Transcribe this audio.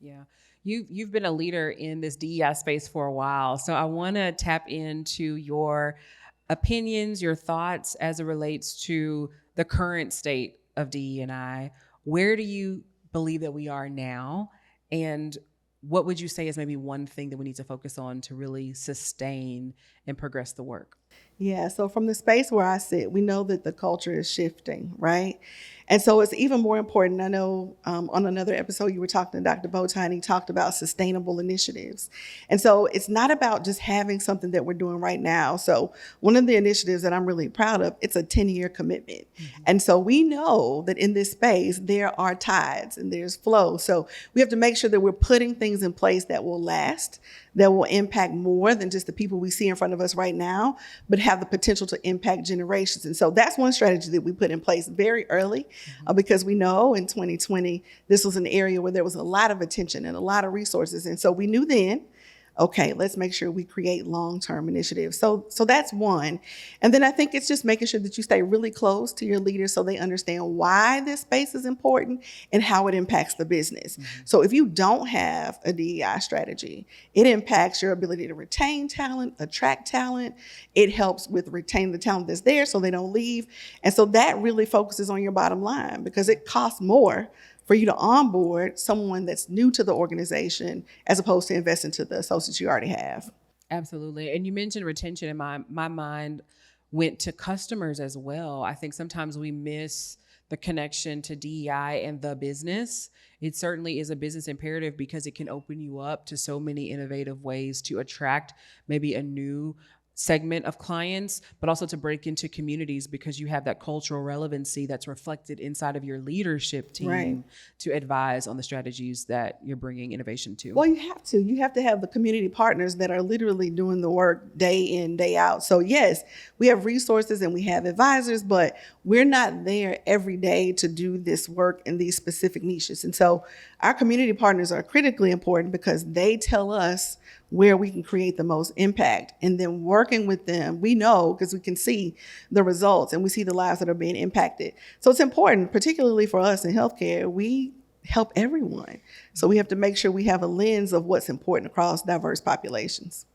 Yeah. You've been a leader in this DEI space for a while. So I want to tap into your opinions, your thoughts as it relates to the current state of DE&I. Where do you believe that we are now? And what would you say is maybe one thing that we need to focus on to really sustain and progress the work? Yeah, so from the space where I sit, we know that the culture is shifting, right? And so it's even more important. I know on another episode you were talking to Dr. Bowtie, and he talked about sustainable initiatives. And so it's not about just having something that we're doing right now. So one of the initiatives that I'm really proud of, it's a 10-year commitment. Mm-hmm. And so we know that in this space, there are tides and there's flow. So we have to make sure that we're putting things in place that will last, that will impact more than just the people we see in front of us right now, but have the potential to impact generations. And so that's one strategy that we put in place very early, because we know in 2020, this was an area where there was a lot of attention and a lot of resources. And so we knew then, okay, let's make sure we create long-term initiatives. So that's one. And then I think it's just making sure that you stay really close to your leaders so they understand why this space is important and how it impacts the business. Mm-hmm. So if you don't have a DEI strategy, it impacts your ability to retain talent, attract talent. It helps with retaining the talent that's there so they don't leave. And so that really focuses on your bottom line, because it costs more for you to onboard someone that's new to the organization as opposed to invest into the associates you already have. Absolutely. And you mentioned retention, and my mind went to customers as well. I think sometimes we miss the connection to DEI and the business. It certainly is a business imperative because it can open you up to so many innovative ways to attract maybe a new segment of clients, but also to break into communities because you have that cultural relevancy that's reflected inside of your leadership team, right, to advise on the strategies that you're bringing innovation to. Well, you have to have the community partners that are literally doing the work day in, day out. So yes, we have resources and we have advisors, but we're not there every day to do this work in these specific niches. And so our community partners are critically important because they tell us where we can create the most impact. And then working with them, we know because we can see the results and we see the lives that are being impacted. So it's important, particularly for us in healthcare, we help everyone. So we have to make sure we have a lens of what's important across diverse populations.